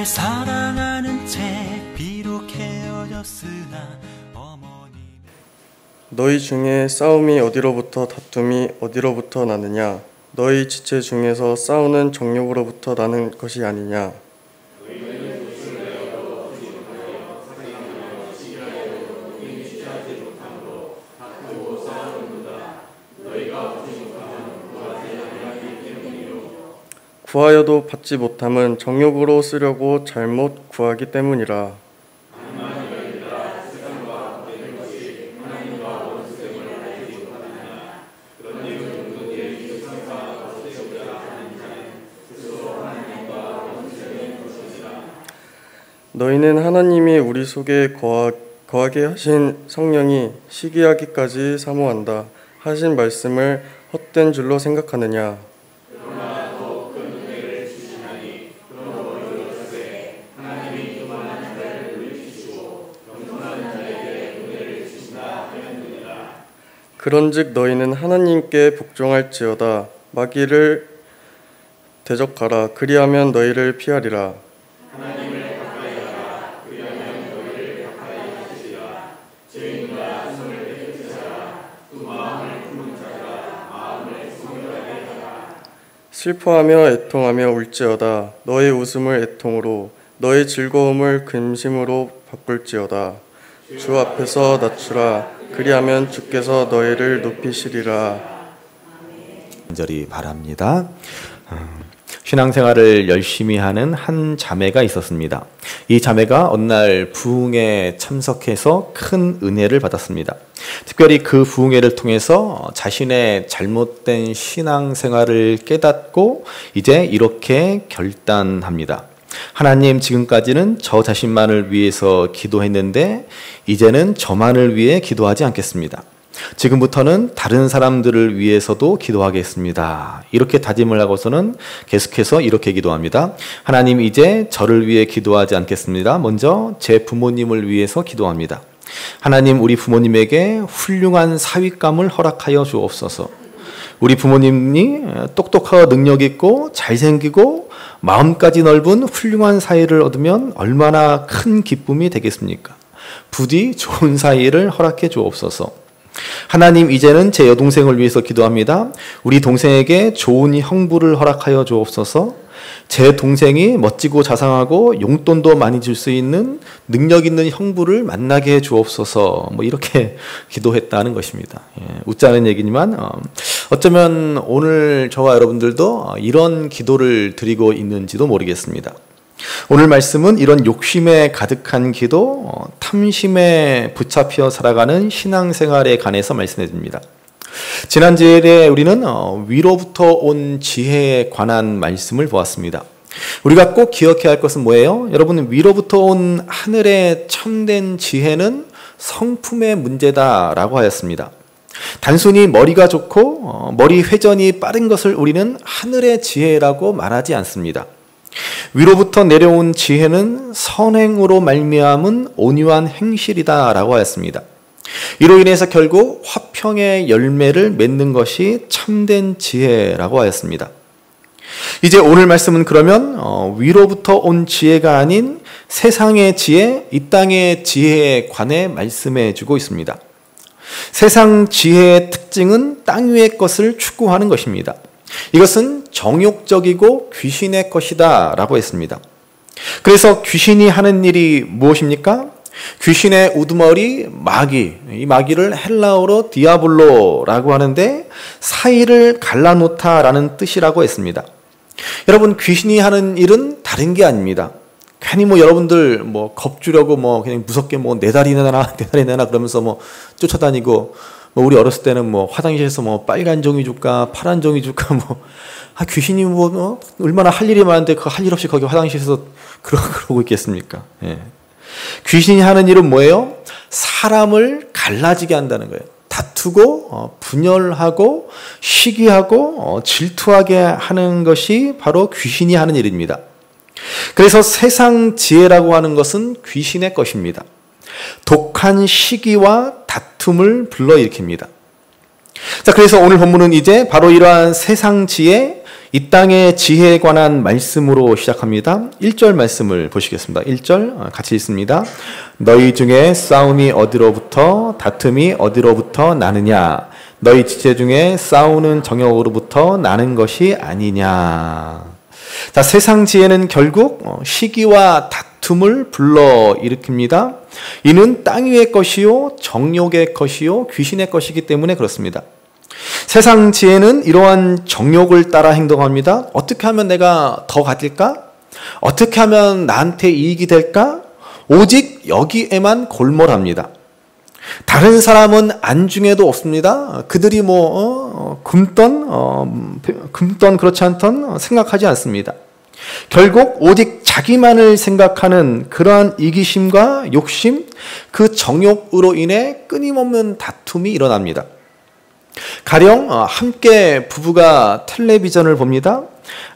늘 사랑하는 채 비록 헤어졌으나 어머니. 너희 중에 싸움이 어디로부터 다툼이 어디로부터 나느냐? 너희 지체 중에서 싸우는 정욕으로부터 나는 것이 아니냐? 구하여도 받지 못함은 정욕으로 쓰려고 잘못 구하기 때문이라. 너희는 하나님이 우리 속에 거하게 하신 성령이 시기하기까지 사모한다 하신 말씀을 헛된 줄로 생각하느냐? 그런즉 너희는 하나님께 복종할지어다. 마귀를 대적하라. 그리하면 너희를 피하리라. 하나님을 가까이 하라. 그리하면 너희를 가까이 하시리라. 죄인과 성을 깨끗하라. 또 마음을 품은 자라. 마음을 성결하게 하라. 슬퍼하며 애통하며 울지어다. 너의 웃음을 애통으로 너의 즐거움을 근심으로 바꿀지어다. 주 앞에서 낮추라. 그리하면 주께서 너희를 높이시리라. 간절히 바랍니다. 신앙생활을 열심히 하는 한 자매가 있었습니다. 이 자매가 어느 날 부흥회에 참석해서 큰 은혜를 받았습니다. 특별히 그 부흥회를 통해서 자신의 잘못된 신앙생활을 깨닫고 이제 이렇게 결단합니다. 하나님, 지금까지는 저 자신만을 위해서 기도했는데 이제는 저만을 위해 기도하지 않겠습니다. 지금부터는 다른 사람들을 위해서도 기도하겠습니다. 이렇게 다짐을 하고서는 계속해서 이렇게 기도합니다. 하나님, 이제 저를 위해 기도하지 않겠습니다. 먼저 제 부모님을 위해서 기도합니다. 하나님, 우리 부모님에게 훌륭한 사윗감을 허락하여 주옵소서. 우리 부모님이 똑똑하고 능력 있고 잘생기고 마음까지 넓은 훌륭한 사이를 얻으면 얼마나 큰 기쁨이 되겠습니까? 부디 좋은 사이를 허락해 주옵소서. 하나님, 이제는 제 여동생을 위해서 기도합니다. 우리 동생에게 좋은 형부를 허락하여 주옵소서. 제 동생이 멋지고 자상하고 용돈도 많이 줄 수 있는 능력 있는 형부를 만나게 해 주옵소서. 이렇게 기도했다는 것입니다. 웃자는 얘기지만 어쩌면 오늘 저와 여러분들도 이런 기도를 드리고 있는지도 모르겠습니다. 오늘 말씀은 이런 욕심에 가득한 기도, 탐심에 붙잡혀 살아가는 신앙생활에 관해서 말씀해 줍니다. 지난 주일에 우리는 위로부터 온 지혜에 관한 말씀을 보았습니다. 우리가 꼭 기억해야 할 것은 뭐예요? 여러분, 위로부터 온 하늘의 참된 지혜는 성품의 문제다라고 하였습니다. 단순히 머리가 좋고 머리 회전이 빠른 것을 우리는 하늘의 지혜라고 말하지 않습니다. 위로부터 내려온 지혜는 선행으로 말미암은 온유한 행실이다라고 하였습니다. 이로 인해서 결국 화평의 열매를 맺는 것이 참된 지혜라고 하였습니다. 이제 오늘 말씀은 그러면 위로부터 온 지혜가 아닌 세상의 지혜, 이 땅의 지혜에 관해 말씀해 주고 있습니다. 세상 지혜의 특징은 땅 위의 것을 추구하는 것입니다. 이것은 정욕적이고 귀신의 것이다 라고 했습니다. 그래서 귀신이 하는 일이 무엇입니까? 귀신의 우두머리 마귀, 이 마귀를 헬라어로 디아블로라고 하는데 사이를 갈라놓다라는 뜻이라고 했습니다. 여러분, 귀신이 하는 일은 다른 게 아닙니다. 괜히 여러분들 겁주려고 그냥 무섭게 내 다리 내놔 그러면서 쫓아다니고 우리 어렸을 때는 화장실에서 빨간 종이 줄까 파란 종이 줄까 귀신이 얼마나 할 일이 많은데 그 할 일 없이 거기 화장실에서 그러고 있겠습니까? 예. 귀신이 하는 일은 뭐예요? 사람을 갈라지게 한다는 거예요. 다투고 분열하고 시기하고 질투하게 하는 것이 바로 귀신이 하는 일입니다. 그래서 세상 지혜라고 하는 것은 귀신의 것입니다. 독한 시기와 다툼을 불러일으킵니다. 자, 그래서 오늘 본문은 이제 바로 이러한 세상 지혜, 이 땅의 지혜에 관한 말씀으로 시작합니다. 1절 말씀을 보시겠습니다. 1절 같이 읽습니다. 너희 중에 싸움이 어디로부터 다툼이 어디로부터 나느냐? 너희 지체 중에 싸우는 정욕으로부터 나는 것이 아니냐? 자, 세상 지혜는 결국 시기와 다툼을 불러일으킵니다. 이는 땅 위의 것이요 정욕의 것이요 귀신의 것이기 때문에 그렇습니다. 세상 지혜는 이러한 정욕을 따라 행동합니다. 어떻게 하면 내가 더 가질까? 어떻게 하면 나한테 이익이 될까? 오직 여기에만 골몰합니다. 다른 사람은 안중에도 없습니다. 그들이 굶던 그렇지 않던 생각하지 않습니다. 결국 오직 자기만을 생각하는 그러한 이기심과 욕심, 그 정욕으로 인해 끊임없는 다툼이 일어납니다. 가령 함께 부부가 텔레비전을 봅니다.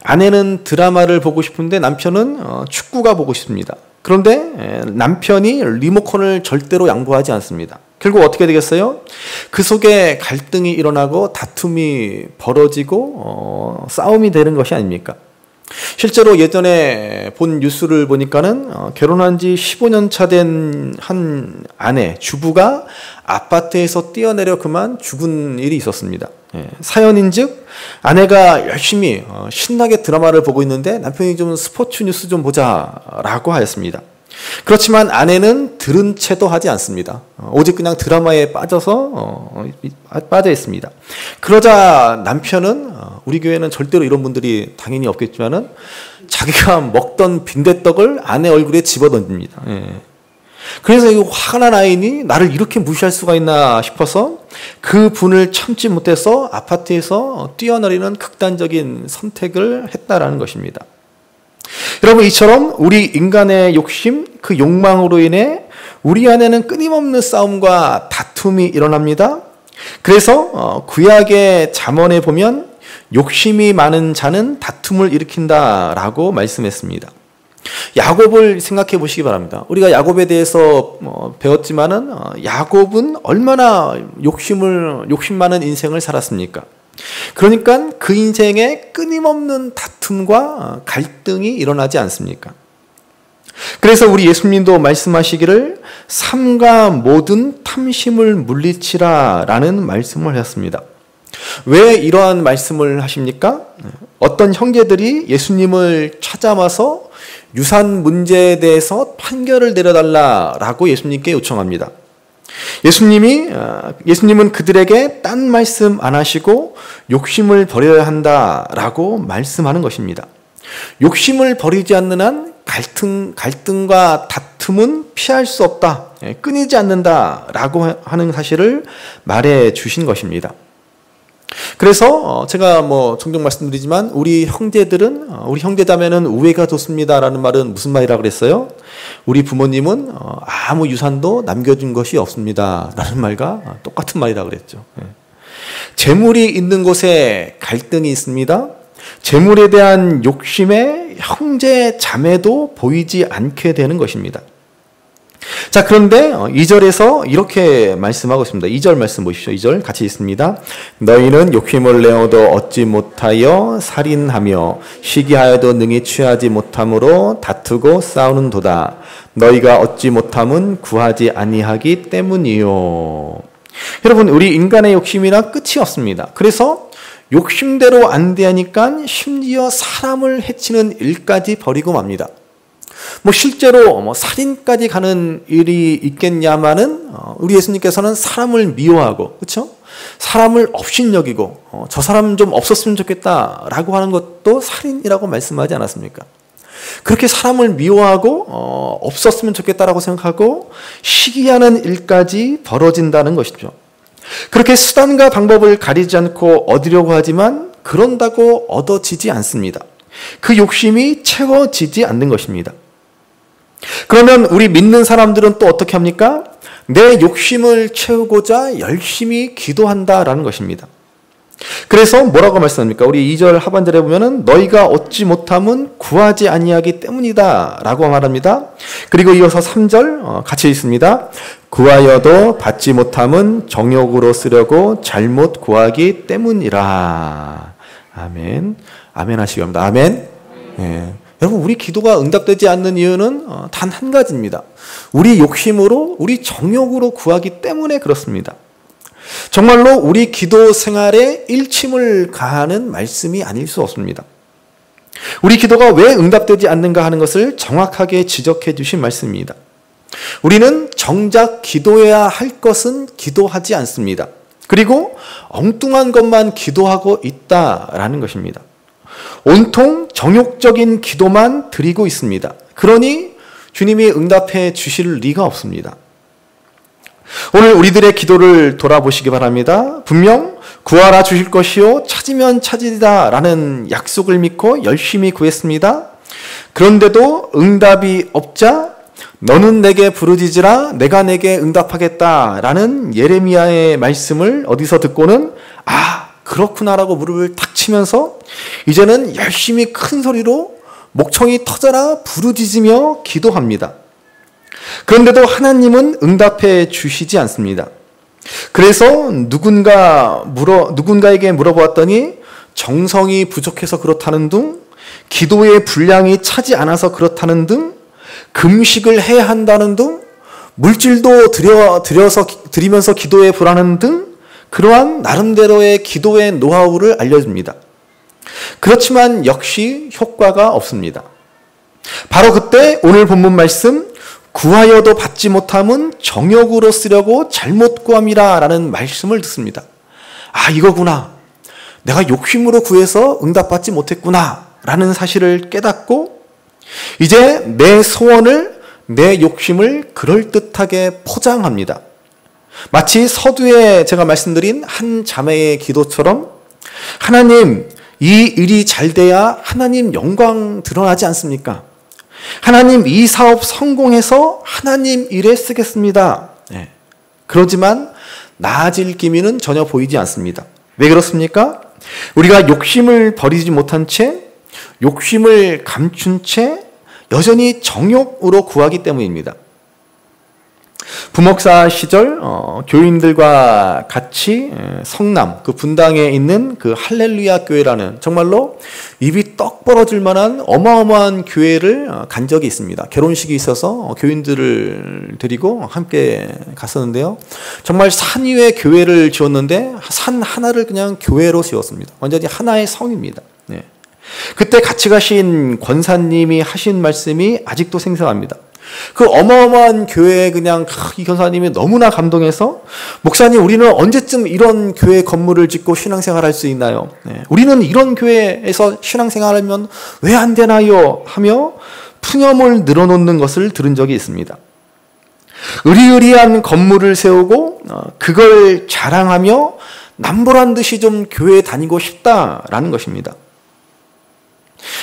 아내는 드라마를 보고 싶은데 남편은 축구가 보고 싶습니다. 그런데 남편이 리모컨을 절대로 양보하지 않습니다. 결국 어떻게 되겠어요? 그 속에 갈등이 일어나고 다툼이 벌어지고 싸움이 되는 것이 아닙니까? 실제로 예전에 본 뉴스를 보니까는 결혼한 지 15년 차 된 한 아내, 주부가 아파트에서 뛰어내려 그만 죽은 일이 있었습니다. 사연인즉 아내가 열심히 신나게 드라마를 보고 있는데 남편이 좀 스포츠 뉴스 좀 보자라고 하였습니다. 그렇지만 아내는 들은 채도 하지 않습니다. 오직 그냥 드라마에 빠져 있습니다. 그러자 남편은 우리 교회는 절대로 이런 분들이 당연히 없겠지만은 자기가 먹던 빈대떡을 아내 얼굴에 집어던집니다. 그래서 이 화가 난 아이니 나를 이렇게 무시할 수가 있나 싶어서 그 분을 참지 못해서 아파트에서 뛰어내리는 극단적인 선택을 했다라는 것입니다. 여러분, 이처럼 우리 인간의 욕심, 그 욕망으로 인해 우리 안에는 끊임없는 싸움과 다툼이 일어납니다. 그래서 구약의 잠언에 보면 욕심이 많은 자는 다툼을 일으킨다라고 말씀했습니다. 야곱을 생각해 보시기 바랍니다. 우리가 야곱에 대해서 배웠지만은 야곱은 얼마나 욕심 많은 인생을 살았습니까? 그러니까 그 인생에 끊임없는 다툼과 갈등이 일어나지 않습니까? 그래서 우리 예수님도 말씀하시기를 삼가 모든 탐심을 물리치라 라는 말씀을 하셨습니다. 왜 이러한 말씀을 하십니까? 어떤 형제들이 예수님을 찾아와서 유산 문제에 대해서 판결을 내려달라라고 예수님께 요청합니다. 예수님은 그들에게 딴 말씀 안 하시고 욕심을 버려야 한다라고 말씀하는 것입니다. 욕심을 버리지 않는 한 갈등과 다툼은 피할 수 없다, 끊이지 않는다라고 하는 사실을 말해 주신 것입니다. 그래서 제가 종종 말씀드리지만 우리 형제자매는 우애가 좋습니다라는 말은 무슨 말이라고 그랬어요? 우리 부모님은 아무 유산도 남겨준 것이 없습니다라는 말과 똑같은 말이라고 그랬죠. 재물이 있는 곳에 갈등이 있습니다. 재물에 대한 욕심에 형제 자매도 보이지 않게 되는 것입니다. 자, 그런데 2절에서 이렇게 말씀하고 있습니다. 2절 말씀 보십시오. 2절 같이 읽습니다. 너희는 욕심을 내어도 얻지 못하여 살인하며 시기하여도 능히 취하지 못함으로 다투고 싸우는도다. 너희가 얻지 못함은 구하지 아니하기 때문이요. 여러분, 우리 인간의 욕심이나 끝이 없습니다. 그래서 욕심대로 안 되니까 심지어 사람을 해치는 일까지 벌이고 맙니다. 실제로 살인까지 가는 일이 있겠냐마는 우리 예수님께서는 사람을 미워하고, 그렇죠? 사람을 업신여기고 저 사람 좀 없었으면 좋겠다라고 하는 것도 살인이라고 말씀하지 않았습니까? 그렇게 사람을 미워하고 없었으면 좋겠다라고 생각하고 시기하는 일까지 벌어진다는 것이죠. 그렇게 수단과 방법을 가리지 않고 얻으려고 하지만 그런다고 얻어지지 않습니다. 그 욕심이 채워지지 않는 것입니다. 그러면 우리 믿는 사람들은 또 어떻게 합니까? 내 욕심을 채우고자 열심히 기도한다라는 것입니다. 그래서 뭐라고 말씀합니까? 우리 2절 하반절에 보면은 너희가 얻지 못함은 구하지 아니하기 때문이다 라고 말합니다. 그리고 이어서 3절 같이 읽습니다. 구하여도 받지 못함은 정욕으로 쓰려고 잘못 구하기 때문이라. 아멘. 아멘 하시기 바랍니다. 아멘. 예. 여러분, 우리 기도가 응답되지 않는 이유는 단 한 가지입니다. 우리 욕심으로, 우리 정욕으로 구하기 때문에 그렇습니다. 정말로 우리 기도 생활에 일침을 가하는 말씀이 아닐 수 없습니다. 우리 기도가 왜 응답되지 않는가 하는 것을 정확하게 지적해 주신 말씀입니다. 우리는 정작 기도해야 할 것은 기도하지 않습니다. 그리고 엉뚱한 것만 기도하고 있다라는 것입니다. 온통 정욕적인 기도만 드리고 있습니다. 그러니 주님이 응답해 주실 리가 없습니다. 오늘 우리들의 기도를 돌아보시기 바랍니다. 분명 구하라 주실 것이요 찾으면 찾으리다 라는 약속을 믿고 열심히 구했습니다. 그런데도 응답이 없자 너는 내게 부르짖으라 내가 내게 응답하겠다 라는 예레미야의 말씀을 어디서 듣고는 그렇구나라고 무릎을 탁 치면서 이제는 열심히 큰 소리로 목청이 터져라 부르짖으며 기도합니다. 그런데도 하나님은 응답해 주시지 않습니다. 그래서 누군가에게 물어보았더니 정성이 부족해서 그렇다는 등, 기도의 분량이 차지 않아서 그렇다는 등, 금식을 해야 한다는 등, 물질도 드리면서 기도에 불하는 등 그러한 나름대로의 기도의 노하우를 알려줍니다. 그렇지만 역시 효과가 없습니다. 바로 그때 오늘 본문 말씀 구하여도 받지 못함은 정욕으로 쓰려고 잘못 구함이라 라는 말씀을 듣습니다. 이거구나. 내가 욕심으로 구해서 응답받지 못했구나 라는 사실을 깨닫고 이제 내 소원을, 내 욕심을 그럴듯하게 포장합니다. 마치 서두에 제가 말씀드린 한 자매의 기도처럼 하나님, 이 일이 잘 돼야 하나님 영광 드러나지 않습니까? 하나님, 이 사업 성공해서 하나님 일에 쓰겠습니다. 네. 그러지만 나아질 기미는 전혀 보이지 않습니다. 왜 그렇습니까? 우리가 욕심을 버리지 못한 채, 욕심을 감춘 채 여전히 정욕으로 구하기 때문입니다. 부목사 시절 교인들과 같이 성남 그 분당에 있는 그 할렐루야 교회라는 정말로 입이 떡 벌어질 만한 어마어마한 교회를 간 적이 있습니다. 결혼식이 있어서 교인들을 데리고 함께 갔었는데요. 정말 산 위에 교회를 지었는데 산 하나를 그냥 교회로 지었습니다. 완전히 하나의 성입니다. 네. 그때 같이 가신 권사님이 하신 말씀이 아직도 생생합니다. 그 어마어마한 교회에 그냥 이 권사님이 너무나 감동해서 목사님, 우리는 언제쯤 이런 교회 건물을 짓고 신앙생활할 수 있나요? 네. 우리는 이런 교회에서 신앙생활하면 왜 안 되나요? 하며 푸념을 늘어놓는 것을 들은 적이 있습니다. 으리으리한 건물을 세우고 그걸 자랑하며 남보란 듯이 좀 교회에 다니고 싶다라는 것입니다.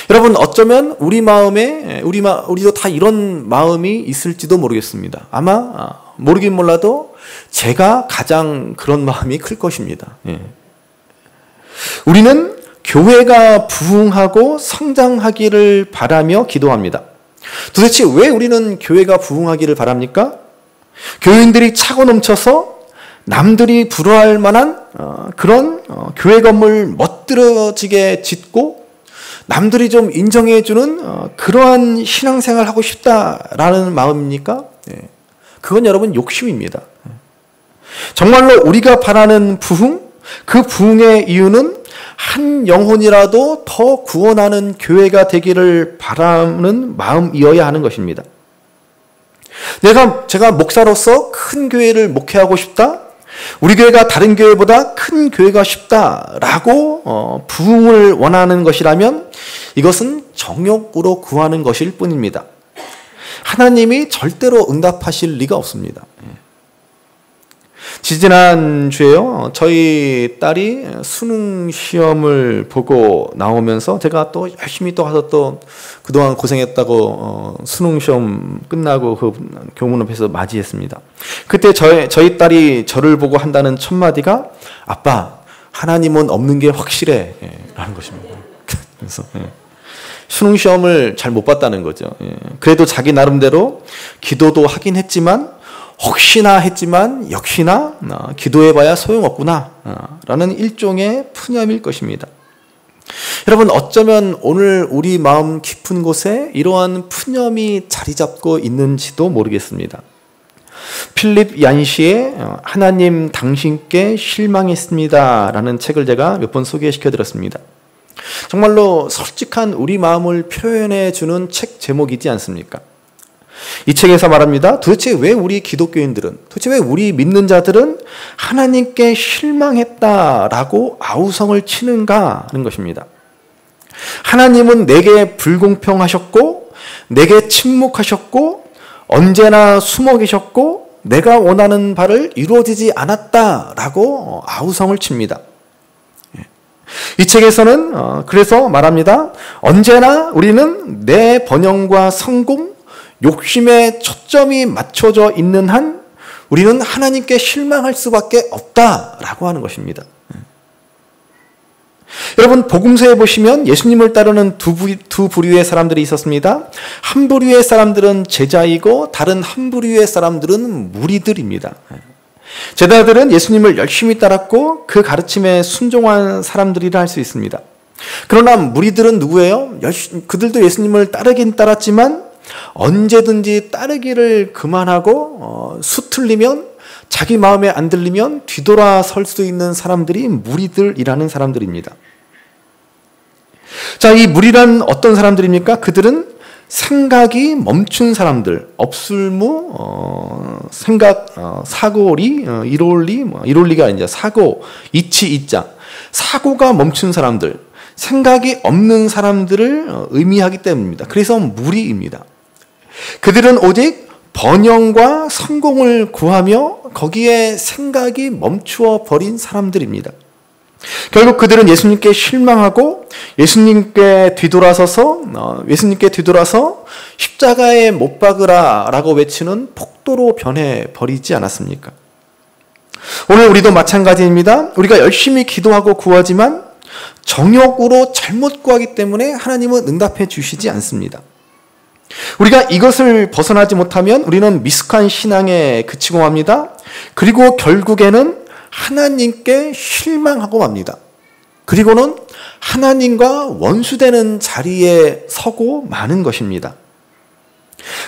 여러분, 어쩌면 우리 마음에 우리도 다 이런 마음이 있을지도 모르겠습니다. 아마 모르긴 몰라도 제가 가장 그런 마음이 클 것입니다. 예. 우리는 교회가 부흥하고 성장하기를 바라며 기도합니다. 도대체 왜 우리는 교회가 부흥하기를 바랍니까? 교인들이 차고 넘쳐서 남들이 부러워할 만한 그런 교회 건물 멋들어지게 짓고 남들이 좀 인정해주는 그러한 신앙생활을 하고 싶다라는 마음입니까? 예. 그건 여러분 욕심입니다. 정말로 우리가 바라는 부흥, 그 부흥의 이유는 한 영혼이라도 더 구원하는 교회가 되기를 바라는 마음이어야 하는 것입니다. 제가 목사로서 큰 교회를 목회하고 싶다? 우리 교회가 다른 교회보다 큰 교회가 싶다라고 부흥을 원하는 것이라면 이것은 정욕으로 구하는 것일 뿐입니다. 하나님이 절대로 응답하실 리가 없습니다. 지지난주에요, 저희 딸이 수능 시험을 보고 나오면서 제가 또 열심히 또 가서 또 그동안 고생했다고 수능 시험 끝나고 그 교문 앞에서 맞이했습니다. 그때 저희 딸이 저를 보고 한다는 첫 마디가 아빠, 하나님은 없는 게 확실해 라는 것입니다. 그래서 수능 시험을 잘 못 봤다는 거죠. 그래도 자기 나름대로 기도도 하긴 했지만 혹시나 했지만 역시나 기도해봐야 소용없구나 라는 일종의 푸념일 것입니다. 여러분, 어쩌면 오늘 우리 마음 깊은 곳에 이러한 푸념이 자리 잡고 있는지도 모르겠습니다. 필립 얀시의 하나님 당신께 실망했습니다 라는 책을 제가 몇 번 소개시켜 드렸습니다. 정말로 솔직한 우리 마음을 표현해 주는 책 제목이지 않습니까? 이 책에서 말합니다. 도대체 왜 우리 기독교인들은, 도대체 왜 우리 믿는 자들은 하나님께 실망했다라고 아우성을 치는가 하는 것입니다. 하나님은 내게 불공평하셨고, 내게 침묵하셨고, 언제나 숨어 계셨고, 내가 원하는 바를 이루어지지 않았다라고 아우성을 칩니다. 이 책에서는 그래서 말합니다. 언제나 우리는 내 번영과 성공, 욕심에 초점이 맞춰져 있는 한 우리는 하나님께 실망할 수밖에 없다라고 하는 것입니다. 여러분, 복음서에 보시면 예수님을 따르는 두 부류의 사람들이 있었습니다. 한 부류의 사람들은 제자이고 다른 한 부류의 사람들은 무리들입니다. 제자들은 예수님을 열심히 따랐고 그 가르침에 순종한 사람들이라 할 수 있습니다. 그러나 무리들은 누구예요? 그들도 예수님을 따르긴 따랐지만 언제든지 따르기를 그만하고 수틀리면, 자기 마음에 안 들리면 뒤돌아설 수 있는 사람들이 무리들이라는 사람들입니다. 자, 이 무리란 어떤 사람들입니까? 그들은 생각이 멈춘 사람들, 업술무, 생각, 사고리, 이롤리가 아니죠. 사고, 이치, 이자. 사고가 멈춘 사람들, 생각이 없는 사람들을 의미하기 때문입니다. 그래서 무리입니다. 그들은 오직 번영과 성공을 구하며 거기에 생각이 멈추어 버린 사람들입니다. 결국 그들은 예수님께 실망하고 예수님께 뒤돌아서 십자가에 못 박으라라고 외치는 폭도로 변해버리지 않았습니까? 오늘 우리도 마찬가지입니다. 우리가 열심히 기도하고 구하지만 정욕으로 잘못 구하기 때문에 하나님은 응답해 주시지 않습니다. 우리가 이것을 벗어나지 못하면 우리는 미숙한 신앙에 그치고 맙니다. 그리고 결국에는 하나님께 실망하고 맙니다. 그리고는 하나님과 원수되는 자리에 서고 마는 것입니다.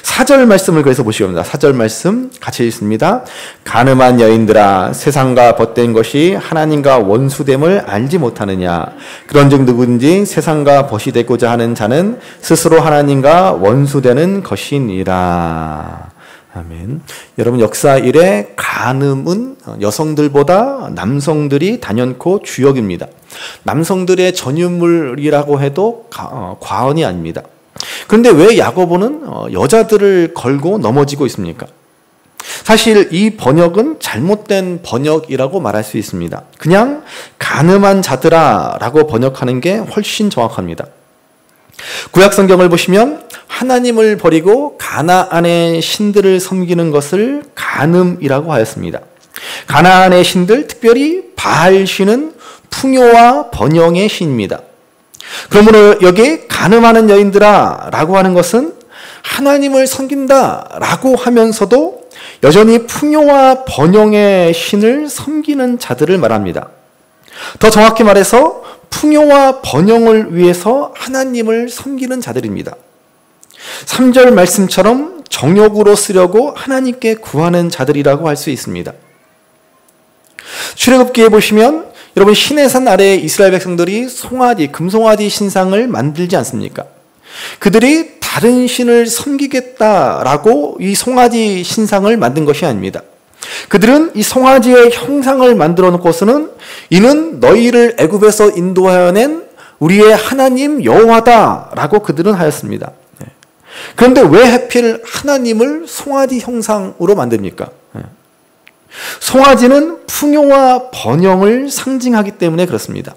4절 말씀을 그래서 보시기 바랍니다. 4절 말씀 같이 읽습니다. 가늠한 여인들아, 세상과 벗된 것이 하나님과 원수됨을 알지 못하느냐. 그런즉 누구든지 세상과 벗이 되고자 하는 자는 스스로 하나님과 원수되는 것이니라. 아멘. 여러분, 역사 이래 간음은 여성들보다 남성들이 단연코 주역입니다. 남성들의 전유물이라고 해도 과언이 아닙니다. 그런데 왜 야고보는 여자들을 걸고 넘어지고 있습니까? 사실 이 번역은 잘못된 번역이라고 말할 수 있습니다. 그냥 간음한 자들아 라고 번역하는 게 훨씬 정확합니다. 구약 성경을 보시면 하나님을 버리고 가나안의 신들을 섬기는 것을 간음이라고 하였습니다. 가나안의 신들, 특별히 바알 신은 풍요와 번영의 신입니다. 그러므로 여기 간음하는 여인들아 라고 하는 것은 하나님을 섬긴다 라고 하면서도 여전히 풍요와 번영의 신을 섬기는 자들을 말합니다. 더 정확히 말해서 풍요와 번영을 위해서 하나님을 섬기는 자들입니다. 3절 말씀처럼 정욕으로 쓰려고 하나님께 구하는 자들이라고 할 수 있습니다. 출애굽기에 보시면 여러분, 시내산 아래에 이스라엘 백성들이 송아지, 금송아지 신상을 만들지 않습니까? 그들이 다른 신을 섬기겠다라고 이 송아지 신상을 만든 것이 아닙니다. 그들은 이 송아지의 형상을 만들어 놓고서는 이는 너희를 애굽에서 인도하여 낸 우리의 하나님 여호와다라고 그들은 하였습니다. 그런데 왜 하필 하나님을 송아지 형상으로 만듭니까? 송아지는 풍요와 번영을 상징하기 때문에 그렇습니다.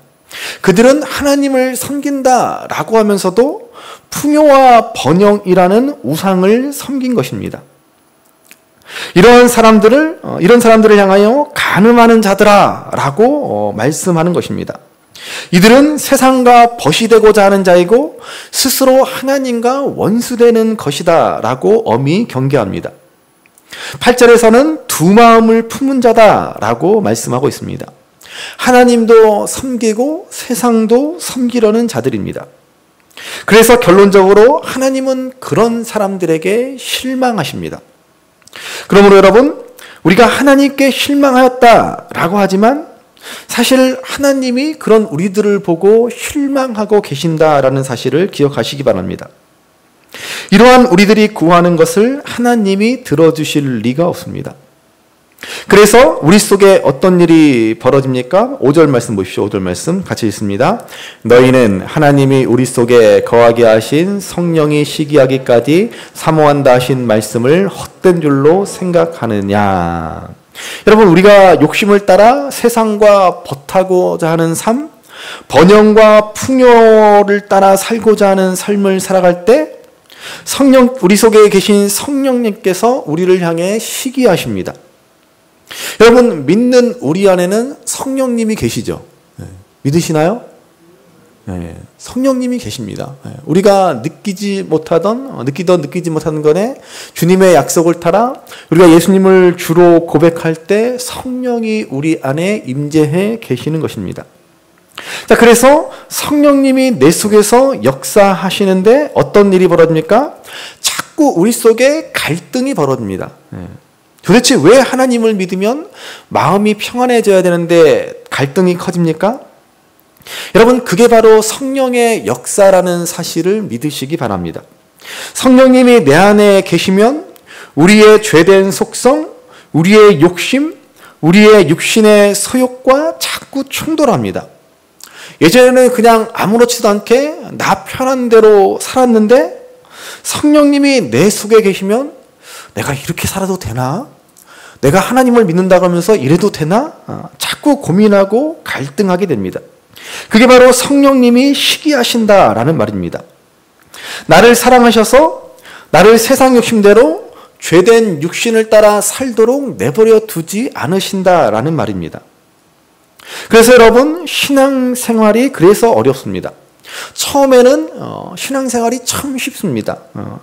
그들은 하나님을 섬긴다라고 하면서도 풍요와 번영이라는 우상을 섬긴 것입니다. 이런 사람들을 향하여 간음하는 자들아라고 말씀하는 것입니다. 이들은 세상과 벗이 되고자 하는 자이고 스스로 하나님과 원수되는 것이다라고 엄히 경계합니다. 8절에서는 두 마음을 품은 자다라고 말씀하고 있습니다. 하나님도 섬기고 세상도 섬기려는 자들입니다. 그래서 결론적으로 하나님은 그런 사람들에게 실망하십니다. 그러므로 여러분, 우리가 하나님께 실망하였다라고 하지만 사실 하나님이 그런 우리들을 보고 실망하고 계신다라는 사실을 기억하시기 바랍니다. 이러한 우리들이 구하는 것을 하나님이 들어주실 리가 없습니다. 그래서 우리 속에 어떤 일이 벌어집니까? 5절 말씀 보십시오. 5절 말씀 같이 읽습니다. 너희는 하나님이 우리 속에 거하게 하신 성령이 시기하기까지 사모한다 하신 말씀을 헛된 줄로 생각하느냐. 여러분, 우리가 욕심을 따라 세상과 벗하고자 하는 삶, 번영과 풍요를 따라 살고자 하는 삶을 살아갈 때 우리 속에 계신 성령님께서 우리를 향해 시기하십니다. 여러분, 믿는 우리 안에는 성령님이 계시죠? 믿으시나요? 성령님이 계십니다. 우리가 느끼지 못하던 거에 주님의 약속을 따라 우리가 예수님을 주로 고백할 때 성령이 우리 안에 임재해 계시는 것입니다. 자, 그래서 성령님이 내 속에서 역사하시는데 어떤 일이 벌어집니까? 자꾸 우리 속에 갈등이 벌어집니다. 도대체 왜 하나님을 믿으면 마음이 평안해져야 되는데 갈등이 커집니까? 여러분, 그게 바로 성령의 역사라는 사실을 믿으시기 바랍니다. 성령님이 내 안에 계시면 우리의 죄된 속성, 우리의 욕심, 우리의 육신의 소욕과 자꾸 충돌합니다. 예전에는 그냥 아무렇지도 않게 나 편한 대로 살았는데 성령님이 내 속에 계시면 내가 이렇게 살아도 되나? 내가 하나님을 믿는다고 하면서 이래도 되나? 자꾸 고민하고 갈등하게 됩니다. 그게 바로 성령님이 시기하신다라는 말입니다. 나를 사랑하셔서 나를 세상 욕심대로 죄된 육신을 따라 살도록 내버려 두지 않으신다라는 말입니다. 그래서 여러분, 신앙생활이 그래서 어렵습니다. 처음에는 신앙생활이 참 쉽습니다.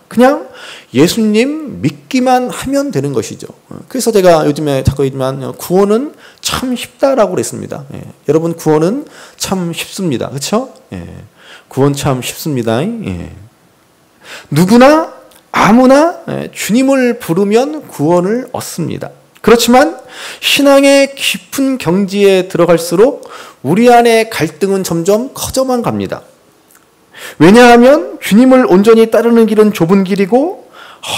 그냥 예수님 믿기만 하면 되는 것이죠. 그래서 제가 요즘에 자꾸 얘기지만 구원은 참 쉽다라고 그랬습니다. 여러분, 구원은 참 쉽습니다. 그렇죠? 구원 참 쉽습니다. 누구나 아무나 주님을 부르면 구원을 얻습니다. 그렇지만 신앙의 깊은 경지에 들어갈수록 우리 안의 갈등은 점점 커져만 갑니다. 왜냐하면 주님을 온전히 따르는 길은 좁은 길이고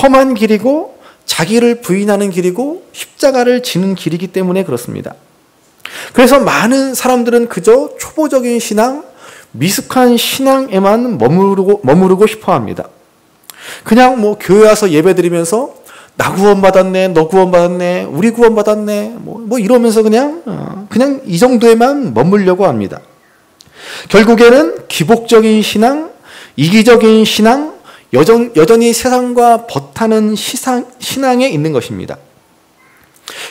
험한 길이고 자기를 부인하는 길이고 십자가를 지는 길이기 때문에 그렇습니다. 그래서 많은 사람들은 그저 초보적인 신앙, 미숙한 신앙에만 머무르고 싶어 합니다. 그냥 교회 와서 예배 드리면서 나 구원받았네, 너 구원받았네, 우리 구원받았네, 이러면서 그냥 이 정도에만 머물려고 합니다. 결국에는 기복적인 신앙, 이기적인 신앙, 여전히 세상과 벗하는 신앙에 있는 것입니다.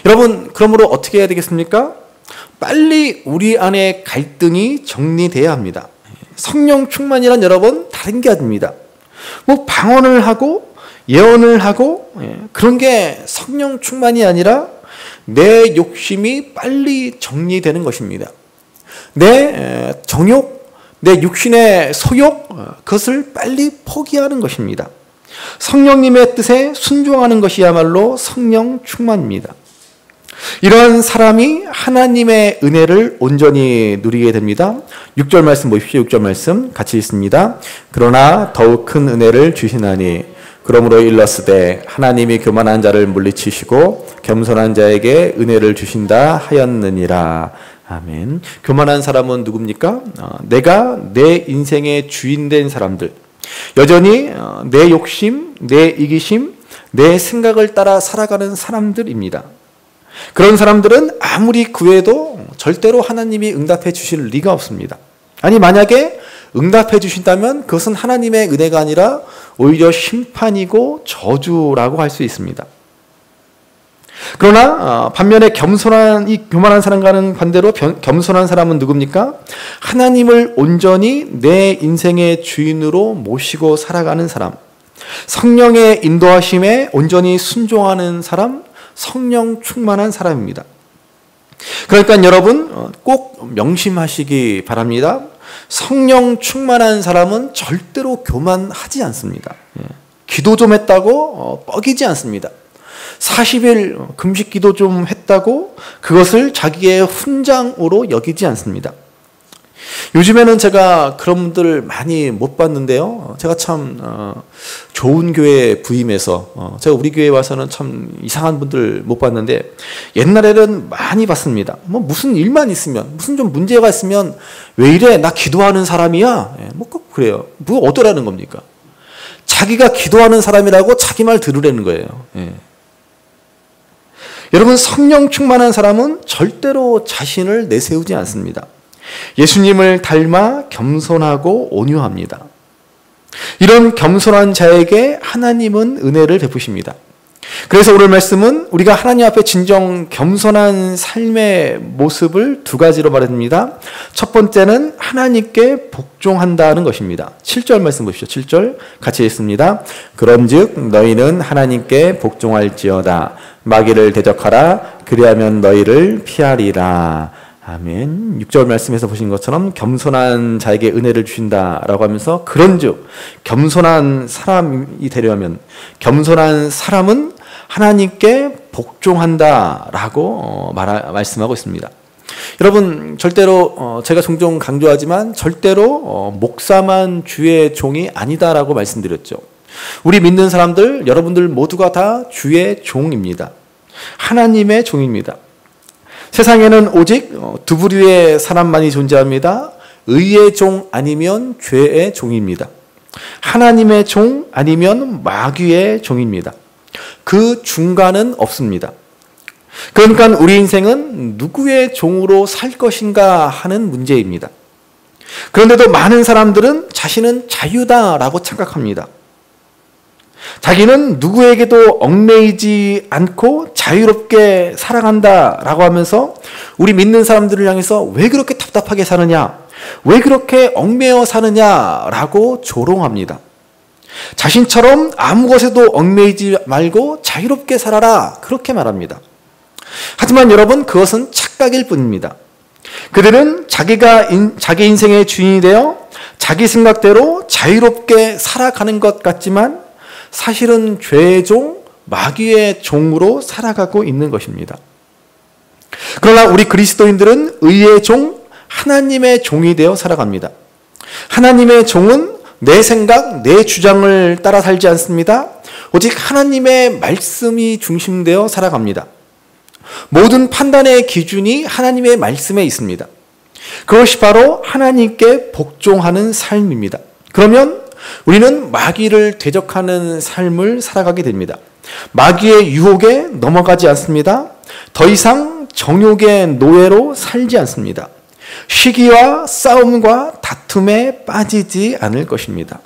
여러분, 그러므로 어떻게 해야 되겠습니까? 빨리 우리 안에 갈등이 정리돼야 합니다. 성령 충만이란 여러분, 다른 게 아닙니다. 방언을 하고 예언을 하고 그런 게 성령 충만이 아니라 내 욕심이 빨리 정리되는 것입니다. 내 정욕, 내 육신의 소욕, 그것을 빨리 포기하는 것입니다. 성령님의 뜻에 순종하는 것이야말로 성령 충만입니다. 이러한 사람이 하나님의 은혜를 온전히 누리게 됩니다. 6절 말씀 보십시오. 6절 말씀 같이 읽습니다. 그러나 더욱 큰 은혜를 주시나니 그러므로 일렀으되 하나님이 교만한 자를 물리치시고 겸손한 자에게 은혜를 주신다 하였느니라. 아멘. 교만한 사람은 누굽니까? 내가 내 인생의 주인된 사람들, 여전히 내 욕심, 내 이기심, 내 생각을 따라 살아가는 사람들입니다. 그런 사람들은 아무리 구해도 절대로 하나님이 응답해 주실 리가 없습니다. 아니, 만약에 응답해 주신다면 그것은 하나님의 은혜가 아니라 오히려 심판이고 저주라고 할 수 있습니다. 그러나 반면에 교만한 사람과는 반대로 겸손한 사람은 누굽니까? 하나님을 온전히 내 인생의 주인으로 모시고 살아가는 사람, 성령의 인도하심에 온전히 순종하는 사람, 성령 충만한 사람입니다. 그러니까 여러분 꼭 명심하시기 바랍니다. 성령 충만한 사람은 절대로 교만하지 않습니다. 기도 좀 했다고 뻐기지 않습니다. 40일 금식 기도 좀 했다고 그것을 자기의 훈장으로 여기지 않습니다. 요즘에는 제가 그런 분들 많이 못 봤는데요. 제가 참 좋은 교회에 부임해서 제가 우리 교회에 와서는 참 이상한 분들 못 봤는데 옛날에는 많이 봤습니다. 뭐 무슨 일만 있으면 무슨 좀 문제가 있으면 왜 이래? 나 기도하는 사람이야? 뭐 꼭 그래요. 뭐 어떠라는 겁니까? 자기가 기도하는 사람이라고 자기 말 들으라는 거예요. 여러분 성령 충만한 사람은 절대로 자신을 내세우지 않습니다. 예수님을 닮아 겸손하고 온유합니다. 이런 겸손한 자에게 하나님은 은혜를 베푸십니다. 그래서 오늘 말씀은 우리가 하나님 앞에 진정 겸손한 삶의 모습을 두 가지로 말합니다. 첫 번째는 하나님께 복종한다는 것입니다. 7절 말씀 보십시오. 7절 같이 읽습니다. 그런즉 너희는 하나님께 복종할지어다. 마귀를 대적하라. 그리하면 너희를 피하리라. 아멘. 6절 말씀에서 보신 것처럼 겸손한 자에게 은혜를 주신다라고 하면서 그런즉 겸손한 사람이 되려면 겸손한 사람은 하나님께 복종한다라고 말씀하고 있습니다. 여러분 절대로 제가 종종 강조하지만 절대로 목사만 주의 종이 아니다라고 말씀드렸죠. 우리 믿는 사람들 여러분들 모두가 다 주의 종입니다. 하나님의 종입니다. 세상에는 오직 두 부류의 사람만이 존재합니다. 의의 종 아니면 죄의 종입니다. 하나님의 종 아니면 마귀의 종입니다. 그 중간은 없습니다. 그러니까 우리 인생은 누구의 종으로 살 것인가 하는 문제입니다. 그런데도 많은 사람들은 자신은 자유다라고 착각합니다. 자기는 누구에게도 얽매이지 않고 자유롭게 살아간다라고 하면서 우리 믿는 사람들을 향해서 왜 그렇게 답답하게 사느냐, 왜 그렇게 얽매여 사느냐라고 조롱합니다. 자신처럼 아무 것에도 얽매이지 말고 자유롭게 살아라 그렇게 말합니다. 하지만 여러분 그것은 착각일 뿐입니다. 그들은 자기 인생의 주인이 되어 자기 생각대로 자유롭게 살아가는 것 같지만 사실은 죄의 종, 마귀의 종으로 살아가고 있는 것입니다. 그러나 우리 그리스도인들은 의의 종, 하나님의 종이 되어 살아갑니다. 하나님의 종은 내 생각, 내 주장을 따라 살지 않습니다. 오직 하나님의 말씀이 중심되어 살아갑니다. 모든 판단의 기준이 하나님의 말씀에 있습니다. 그것이 바로 하나님께 복종하는 삶입니다. 그러면 우리는 마귀를 대적하는 삶을 살아가게 됩니다. 마귀의 유혹에 넘어가지 않습니다. 더 이상 정욕의 노예로 살지 않습니다. 시기와 싸움과 다툼에 빠지지 않을 것입니다.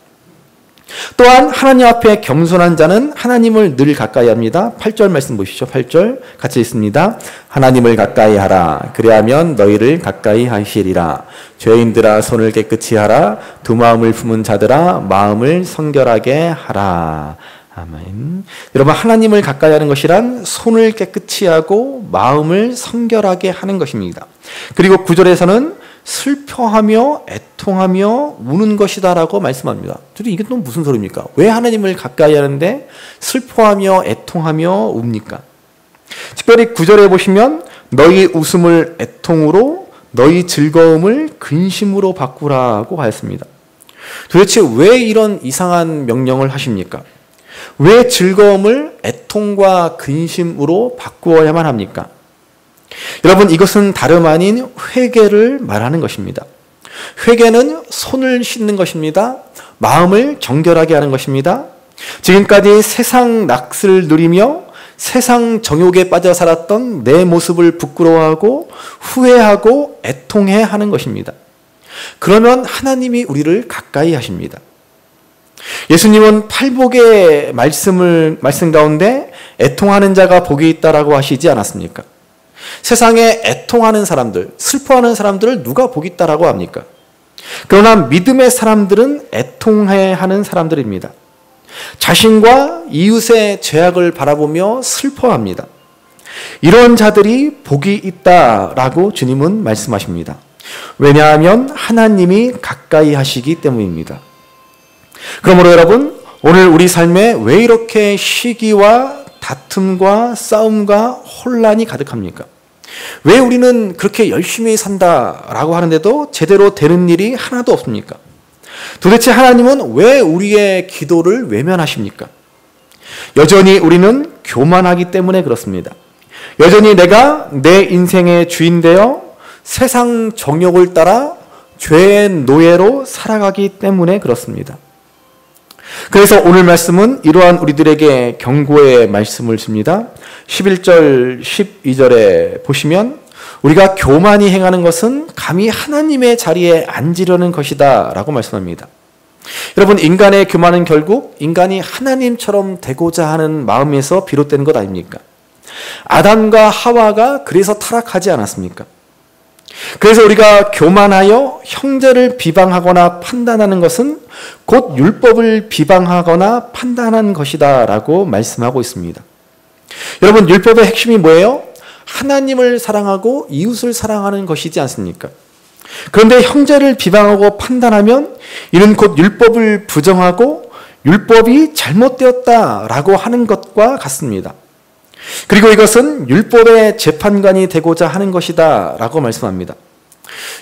또한 하나님 앞에 겸손한 자는 하나님을 늘 가까이 합니다. 8절 말씀 보시죠. 8절 같이 읽습니다. 하나님을 가까이 하라. 그리하면 너희를 가까이 하시리라. 죄인들아 손을 깨끗이 하라. 두 마음을 품은 자들아 마음을 성결하게 하라. 아멘. 여러분 하나님을 가까이 하는 것이란 손을 깨끗이 하고 마음을 성결하게 하는 것입니다. 그리고 9절에서는 슬퍼하며 애통하며 우는 것이다라고 말씀합니다. 이게 또 무슨 소리입니까? 왜 하나님을 가까이 하는데 슬퍼하며 애통하며 웁니까? 특별히 9절에 보시면 너희 웃음을 애통으로 너희 즐거움을 근심으로 바꾸라고 하였습니다. 도대체 왜 이런 이상한 명령을 하십니까? 왜 즐거움을 애통과 근심으로 바꾸어야만 합니까? 여러분 이것은 다름 아닌 회개를 말하는 것입니다. 회개는 손을 씻는 것입니다. 마음을 정결하게 하는 것입니다. 지금까지 세상 낙을 누리며 세상 정욕에 빠져 살았던 내 모습을 부끄러워하고 후회하고 애통해 하는 것입니다. 그러면 하나님이 우리를 가까이 하십니다. 예수님은 팔복의 말씀 가운데 애통하는 자가 복이 있다라고 하시지 않았습니까? 세상에 애통하는 사람들, 슬퍼하는 사람들을 누가 복이 있다라고 합니까? 그러나 믿음의 사람들은 애통해 하는 사람들입니다. 자신과 이웃의 죄악을 바라보며 슬퍼합니다. 이런 자들이 복이 있다라고 주님은 말씀하십니다. 왜냐하면 하나님이 가까이 하시기 때문입니다. 그러므로 여러분, 오늘 우리 삶에 왜 이렇게 시기와 다툼과 싸움과 혼란이 가득합니까? 왜 우리는 그렇게 열심히 산다라고 하는데도 제대로 되는 일이 하나도 없습니까? 도대체 하나님은 왜 우리의 기도를 외면하십니까? 여전히 우리는 교만하기 때문에 그렇습니다. 여전히 내가 내 인생의 주인 되어 세상 정욕을 따라 죄의 노예로 살아가기 때문에 그렇습니다. 그래서 오늘 말씀은 이러한 우리들에게 경고의 말씀을 줍니다. 11절, 12절에 보시면 우리가 교만히 행하는 것은 감히 하나님의 자리에 앉으려는 것이다 라고 말씀합니다. 여러분, 인간의 교만은 결국 인간이 하나님처럼 되고자 하는 마음에서 비롯된 것 아닙니까? 아담과 하와가 그래서 타락하지 않았습니까? 그래서 우리가 교만하여 형제를 비방하거나 판단하는 것은 곧 율법을 비방하거나 판단하는 것이다 라고 말씀하고 있습니다. 여러분, 율법의 핵심이 뭐예요? 하나님을 사랑하고 이웃을 사랑하는 것이지 않습니까? 그런데 형제를 비방하고 판단하면 이는 곧 율법을 부정하고 율법이 잘못되었다라고 하는 것과 같습니다. 그리고 이것은 율법의 재판관이 되고자 하는 것이다 라고 말씀합니다.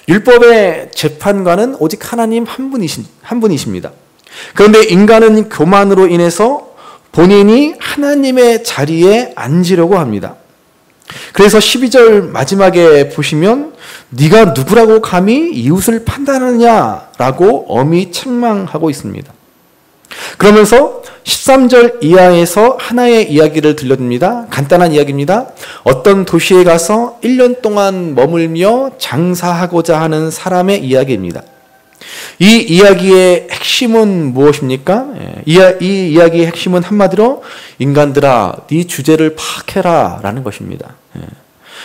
율법의 재판관은 오직 하나님 한 분이십니다. 그런데 인간은 교만으로 인해서 본인이 하나님의 자리에 앉으려고 합니다. 그래서 12절 마지막에 보시면 네가 누구라고 감히 이웃을 판단하느냐라고 엄히 책망하고 있습니다. 그러면서 13절 이하에서 하나의 이야기를 들려줍니다. 간단한 이야기입니다. 어떤 도시에 가서 1년 동안 머물며 장사하고자 하는 사람의 이야기입니다. 이 이야기의 핵심은 무엇입니까? 이 이야기의 핵심은 한마디로 인간들아 네 주제를 파악해라 라는 것입니다.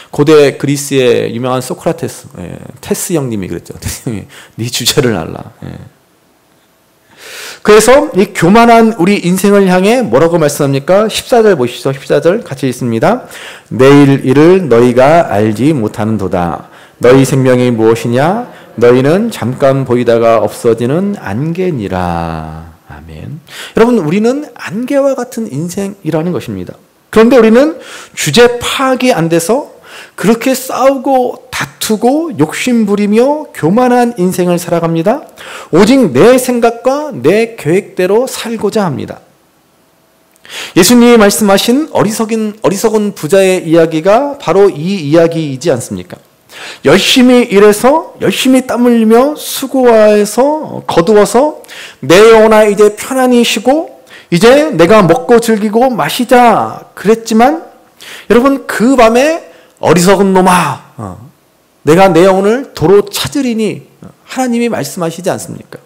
고대 그리스의 유명한 소크라테스, 테스 형님이 그랬죠. 테스 형이 네 주제를 알라. 그래서 이 교만한 우리 인생을 향해 뭐라고 말씀합니까? 14절 보시죠. 14절 같이 읽습니다. 내일 일을 너희가 알지 못하는도다. 너희 생명이 무엇이냐? 너희는 잠깐 보이다가 없어지는 안개니라. 아멘. 여러분, 우리는 안개와 같은 인생이라는 것입니다. 그런데 우리는 주제 파악이 안 돼서 그렇게 싸우고 다투고 욕심부리며 교만한 인생을 살아갑니다. 오직 내 생각과 내 계획대로 살고자 합니다. 예수님이 말씀하신 어리석은 부자의 이야기가 바로 이 이야기이지 않습니까? 열심히 일해서 열심히 땀 흘리며 수고해서 거두어서 내 영혼아 이제 편안히 쉬고 이제 내가 먹고 즐기고 마시자 그랬지만 여러분, 그 밤에 어리석은 놈아 내가 내 영혼을 도로 찾으리니 하나님이 말씀하시지 않습니까?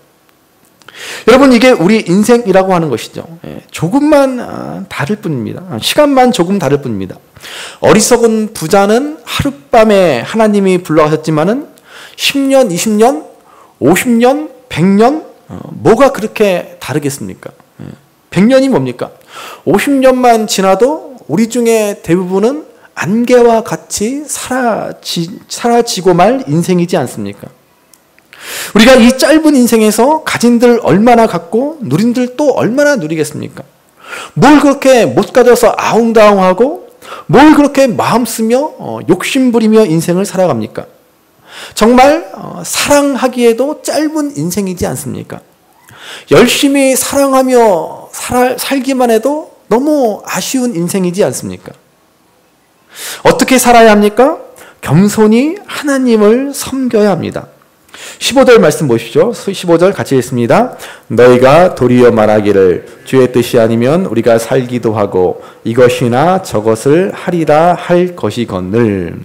여러분, 이게 우리 인생이라고 하는 것이죠. 조금만 다를 뿐입니다. 시간만 조금 다를 뿐입니다. 어리석은 부자는 하룻밤에 하나님이 불러가셨지만은 10년, 20년, 50년, 100년 뭐가 그렇게 다르겠습니까? 100년이 뭡니까? 50년만 지나도 우리 중에 대부분은 안개와 같이 사라지고 말 인생이지 않습니까? 우리가 이 짧은 인생에서 가진들 얼마나 갖고 누린들 또 얼마나 누리겠습니까? 뭘 그렇게 못 가져서 아웅다웅하고 뭘 그렇게 마음 쓰며 욕심부리며 인생을 살아갑니까? 정말 사랑하기에도 짧은 인생이지 않습니까? 열심히 사랑하며 살기만 해도 너무 아쉬운 인생이지 않습니까? 어떻게 살아야 합니까? 겸손히 하나님을 섬겨야 합니다. 15절 말씀 보시죠. 15절 같이 읽습니다. 너희가 도리어 말하기를 주의 뜻이 아니면 우리가 살기도 하고 이것이나 저것을 하리라 할 것이거늘.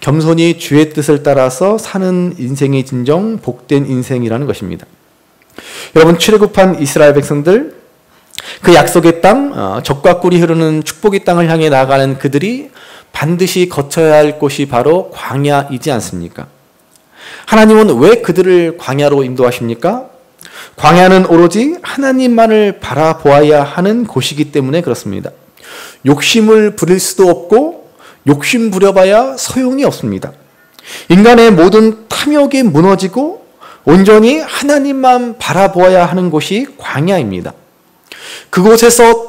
겸손히 주의 뜻을 따라서 사는 인생이 진정 복된 인생이라는 것입니다. 여러분, 출애굽한 이스라엘 백성들, 그 약속의 땅, 젖과 꿀이 흐르는 축복의 땅을 향해 나아가는 그들이 반드시 거쳐야 할 곳이 바로 광야이지 않습니까? 하나님은 왜 그들을 광야로 인도하십니까? 광야는 오로지 하나님만을 바라보아야 하는 곳이기 때문에 그렇습니다. 욕심을 부릴 수도 없고 욕심 부려봐야 소용이 없습니다. 인간의 모든 탐욕이 무너지고 온전히 하나님만 바라보아야 하는 곳이 광야입니다. 그곳에서